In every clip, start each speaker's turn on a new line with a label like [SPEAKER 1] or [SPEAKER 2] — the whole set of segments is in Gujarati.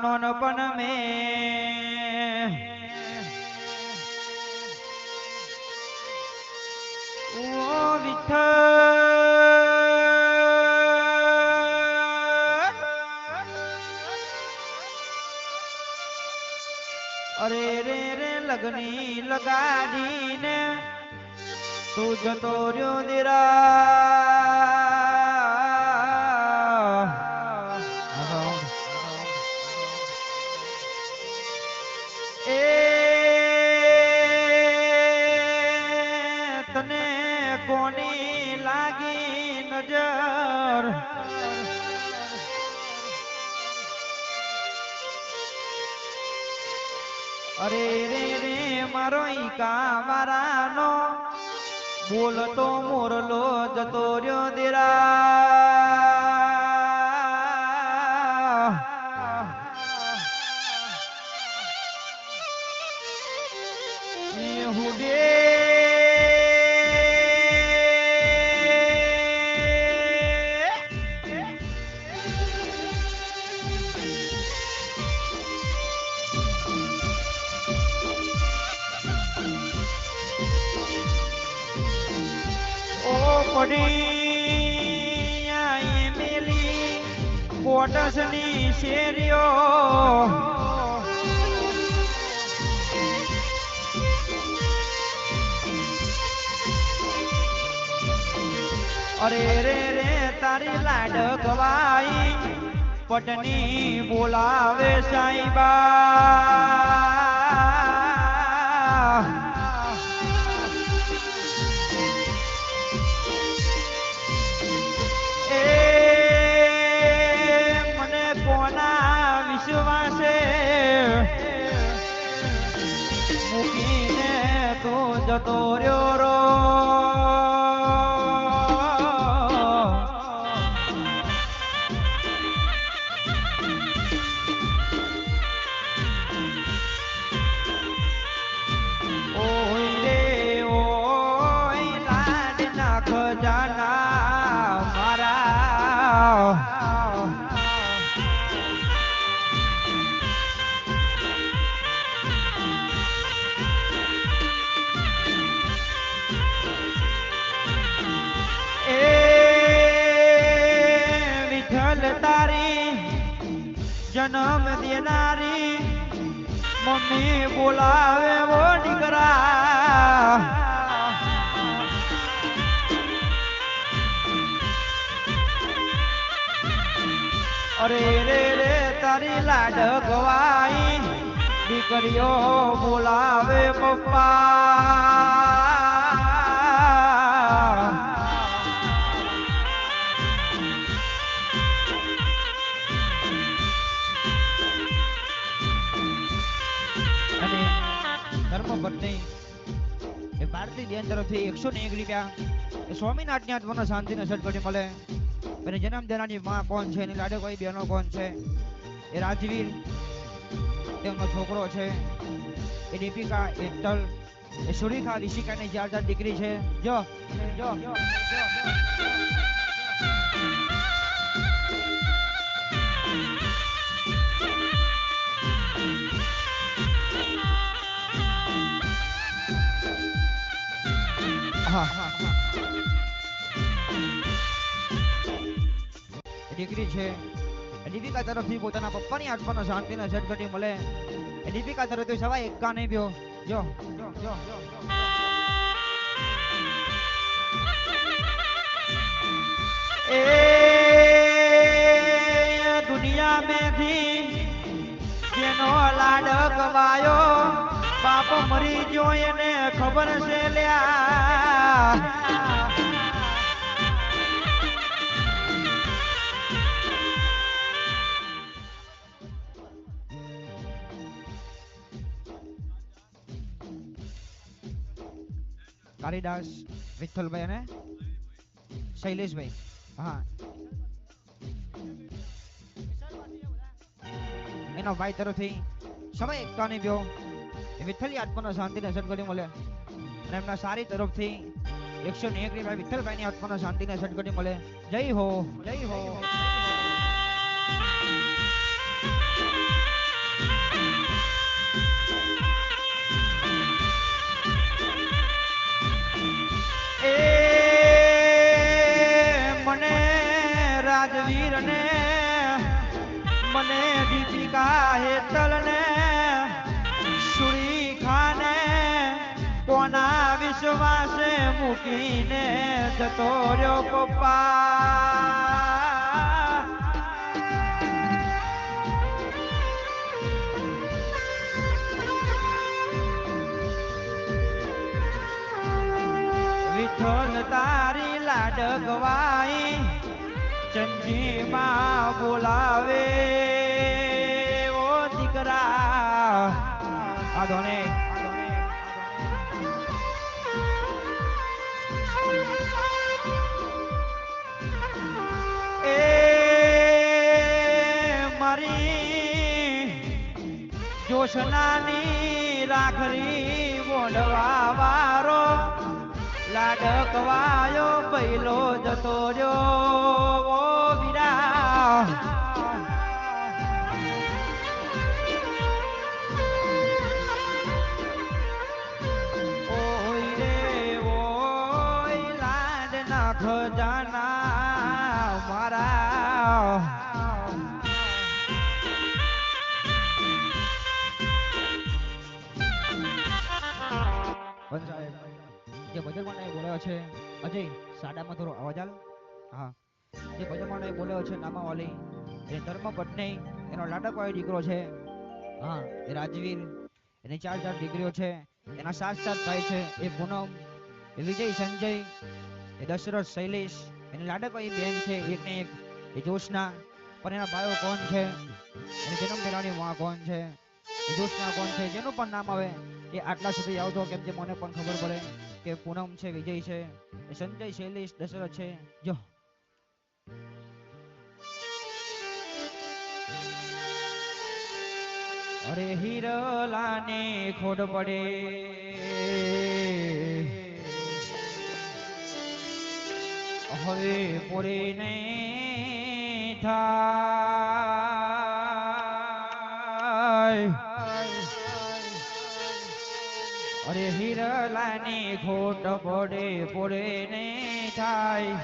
[SPEAKER 1] नोनपन में वो विठ्ठल अरे रे रे लगनी लगा दी ने तू जतो र्यो दिरा तने कोनी लागी नजर अरे रे रे मारो ईका वारानो बोलतो मोरलो जतो र्यो दिरा हुडे पड़ी आई मेली कोटसनी शेरियो अरे रे रे तारी लाड गवाई पटनी बोलावे साईबा विश्वासे मुकीने तू जतो र्यो रो ओय रे ओय लाड ना खजाना मारा तारी जन्म देनारी मम्मी बोलावे वो निकरा अरे रे रे तारी लाड गवाई दीकरियो बोलावे पप्पा भारतीय બેન તરફથી 101 રૂપિયા સ્વામિનાથની આત્માને શાંતિને સદગતિ મળે અને જન્મ દેનારી માં કોણ છે એની લાડે કોઈ બહેનો કોણ છે એ રાજવીર તેમનો છોકરો છે એ દીપિકા એટલ એ સુરેખા ઋષિકાની 4 દીકરી છે જો જો દીકરી છે દીપિકા તરફથી પોતાના પપ્પાની આત્માને શાંતિને સદગતિ મળે દીપિકા તરફથી સવાય એકા નહીં પ્યો જો જો એ દુનિયા में भी જેનો લાડ ગવાયો બાપ મરી ગયો એને ખબર છે લ્યા કાલિદાસ વિઠ્ઠલભાઈ અને શૈલેષભાઈ હા એનો ભાઈ તરફથી સમય એકતા નહીં પ્યો વિઠ્ઠલની આત્માને શાંતિને સદગતિ મળે અને એમના સારી તરફથી 101 રૂપિયા વિઠ્ઠલભાઈની આત્માને શાંતિને સદગતિ મળે. જય હો, જય હો. એ મને રાજવીર ને મને દીપિકા હેતલ ને સુરી ખાને કોના વિશ્વાસે મૂકીને જતો રહ્યો પપ્પા. વિઠ્ઠલ તારી લાડકવાઈ ચંદી માં બોલાવે ઓ દીકરા આધોને એ મારી જોશનાની રાખરી બોંડવા વારો લાડકવાયો પહેલો જતો રહ્યો ઓ વીરા. ઓય રે ઓય લાડના ખજાના મારા જે ભજન માટે બોલ્યો છે અજય સાડામાં થોડો અવાજ આલ. હા, જે ભજન માટે બોલ્યો છે નામાવાલી એ ધર્મ પત્ની એનો લાડકવાયો દીકરો છે. હા, એ રાજવીર એની 4 દીકરીઓ છે. એના 7 ભાઈ છે. એ પૂનમ, એ વિજય, સંજય, એ દશરથ, શૈલેષ. એની લાડકવાઈ બેન છે એક ને એક, એ જોશના. પણ એના ભાઈઓ કોણ છે, એની જન્મ દેનારી માં કોણ છે, એ જોશના કોણ છે, જેનું પણ નામ આવે એ આટલા સુધી આવતો કેમ કે મને પણ ખબર પડે કે પૂનમ છે, વિજય છે, સંજય, શૈલેષ, દશરથ છે. જો અરે હિરલાને ખોડ પડે હવે પૂરે નહીં થાય. અરે હિરલાની ખોટ પડે પૂરે નહીં થાય.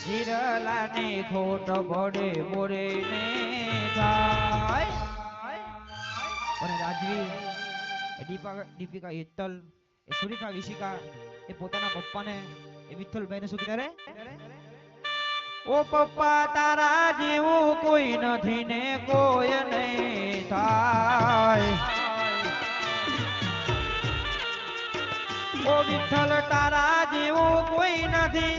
[SPEAKER 1] હિરલાની ખોટ પડે પૂરે નહીં થાય. અને રાજવીર, દીપિકા હેતલ, એ સુરેખા વિશિકા એ પોતાના પપ્પાને એ વિઠ્ઠલભાઈને શું કીધા રે? ઓ પપ્પા તારા જેવું કોઈ નથી ને કોઈ નહીં થાય. ઓ વિઠ્ઠલ તારા જેવું કોઈ નથી,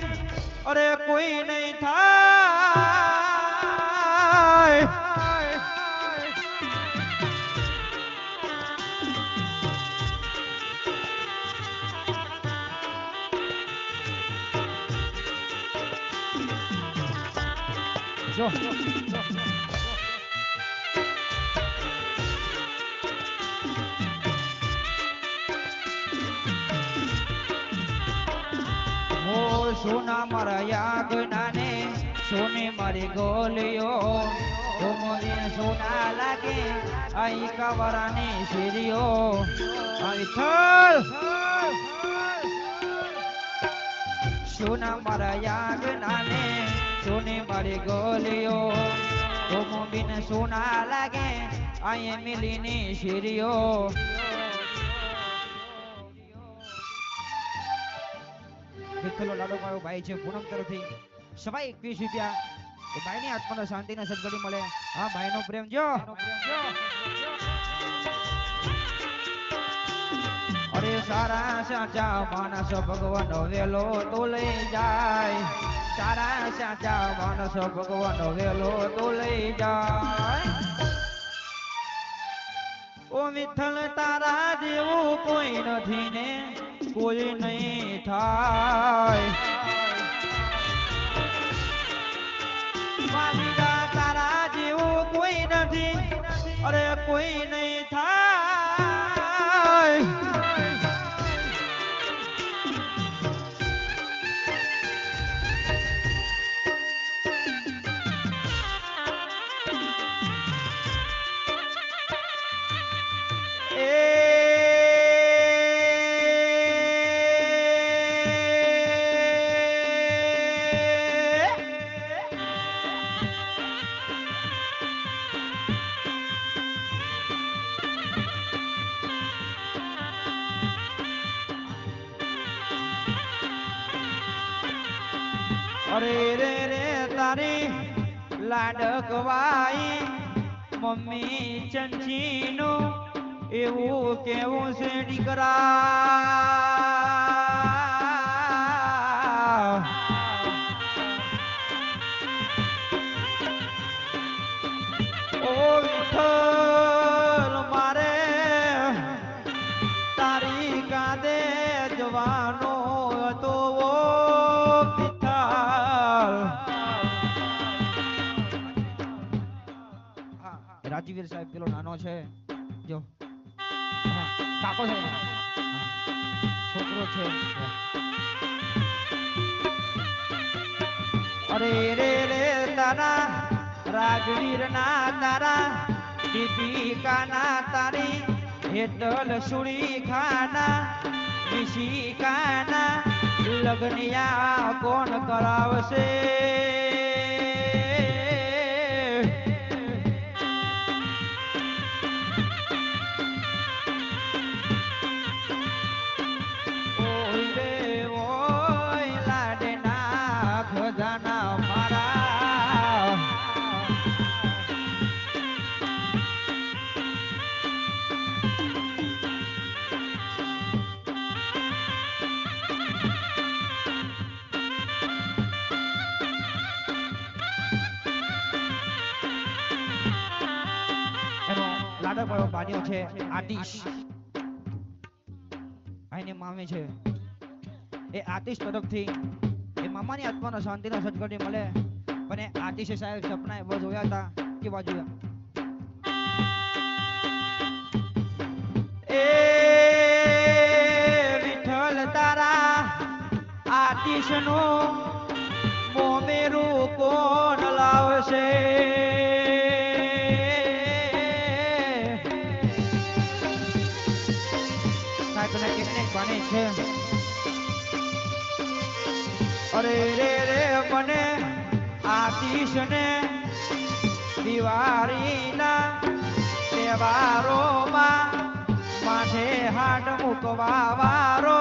[SPEAKER 1] અરે કોઈ નહીં થાય. જો સોના મારા યાગનાને સોને મારી ગોલીઓ તો મને સોના લાગે આઈ કવરાની શીરીઓ. વિઠ્ઠલ સોના મારા યાગનાને સોને મારી ગોલીઓ તો મોબીન સોના લાગે આઈ મિલીની શીરીઓ. વિઠ્ઠલનો લાડકવાયો ભાઈ છે પૂનમ તરફથી સવા 21 રૂપિયા. એ ભાઈની આત્માને શાંતિને સદગતિ મળે. હા, ભાઈનો પ્રેમ જો. અરે સારા સાચા માણસ ભગવાન વેલો તો લઈ જાય. સારા સાચા માણસ ભગવાન વેલો તો લઈ જાય. ઓ વિઠ્ઠલ તારા જેવું કોઈ નથી ને કોઈ નહીં થાય. માલિકા તારા જેવું કોઈ નથી, અરે કોઈ નહીં થાય. અરે રે રે તારી લાડકવાઈ મમ્મી ચંચીનું એવું કેવું છે દીકરા ઓ વિઠ્ઠલ મારે તારી કાંદે જવાનો હતો ઓ વિઠ્ઠલ રાજવીર સાહેબ પેલો નાનો છે જો કાકો છે છોકરો છે અરે રે રે તારા રાજવીર ના તારા દીપિકા ના તારી હેતલ સુડી ખાના ઋષિકાના લગ્નિયા કોણ કરાવશે બાન્યો છે આતિશ આની મામી છે એ આતિશ તરફથી એ મામાની આત્માનો શાંતિનો સદગતિ મળે પણ એ આતિશ સાહેબ સપના એવો જોયા હતા કેવા જોયા એ વિઠ્ઠલ તારા આતિશનું મોમેરું કોણ લાવશે છે અરે રે રે મને આતિશ ને દિવાળીના તહેવારોમાં માથે હાથ મૂકવા વારો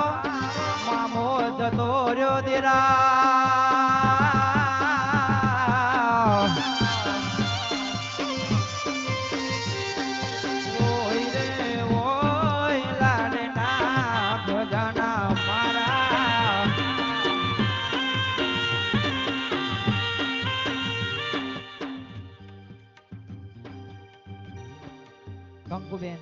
[SPEAKER 1] મામો જતો રહ્યો દેરા કંકુબેન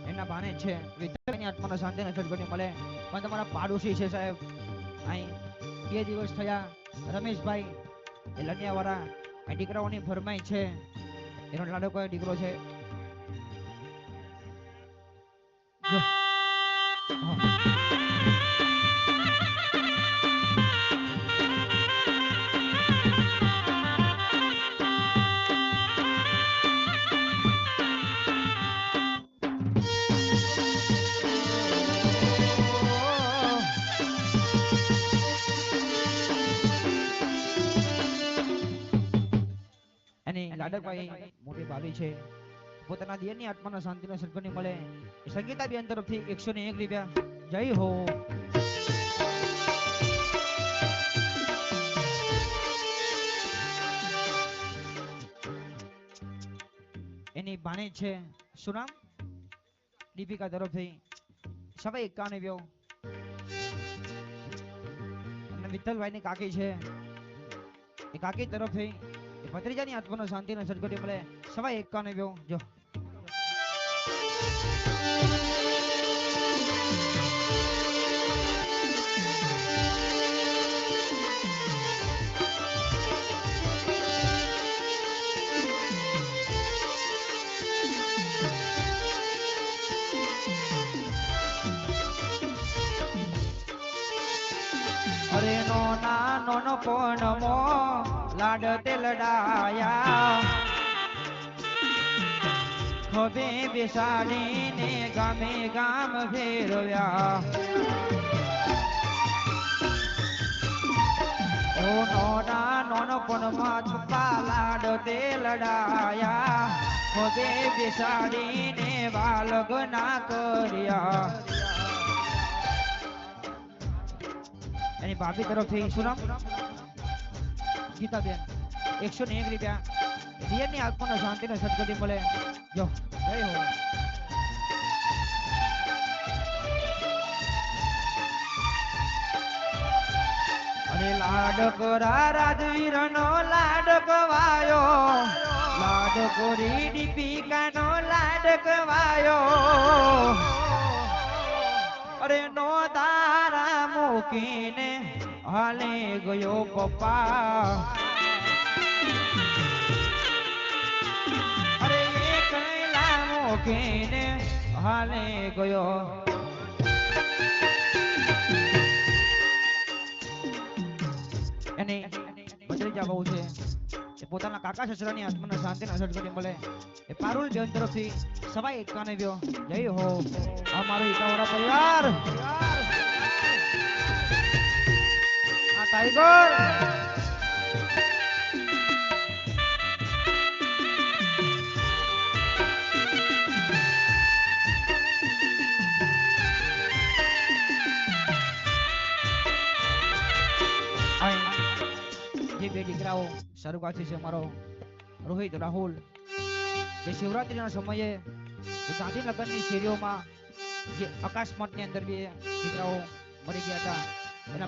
[SPEAKER 1] એમના ભાણે છે વિદ્યાની આત્માનો શાંતિનો સદગતિ મળે પણ તમારા પાડોશી છે સાહેબ અહીં 2 દિવસ થયા રમેશભાઈ એ લણિયાવાળા આ દીકરાઓની ફરમાઈ છે એનો લાડકો દીકરો છે લાડકભાઈ મોટી ભાભી છે પોતાના દિયરની આત્માનો શાંતિનો સદગતિ મળે સંગીતા બેન તરફથી 101 રૂપિયા જય હો એની ભાણેજ છે શું નામ દીપિકા તરફથી સવાઈ 91 અને વિઠ્ઠલભાઈની કાકી છે એ કાકી તરફથી ભત્રીજાની આત્માનો શાંતિનો સદગતિ મળે સવાઈ 91 જો અરે નો નાનો કોણમો લાડ તેલડાયા ખભે બેસાડીને ગામે ગામ ફેરવ્યા ઓ નોના નોનપણમાં છુપા લાડ તેલડાયા ખભે બેસાડીને વાલગના કર્યા એની ભાભી તરફથી શું નામ ગીતાબેન 101 રૂપિયા દિયરની આત્માને શાંતિને સદગતિ મળે જો જય હો અને લાડકરા રાજવીરનો લાડકવાયો લાડકોરી દીપિકાનો લાડકવાયો અરે નો તારા મૂકીને હાલે ગયો પપ્પા અરે એકલા મૂકીને હાલે ગયો એને ભદ્રેજા બહુ છે એ પોતાના કાકા સસરાની આત્માને શાંતિના સદગતિ મળે એ પારુલ બેન તરફથી સવાઈ એકાને વ્યો જય હો અમારો એકાવાળા પરિવાર આ ટાઈગર જે બે દીકરાઓ શરૂઆતી છે મારો રોહિત રાહુલ જે શિવરાત્રીના સમયે ગાંધીનગરની શેરીઓમાં જે અકસ્માતની અંદર બે દીકરાઓ મરી ગયા હતા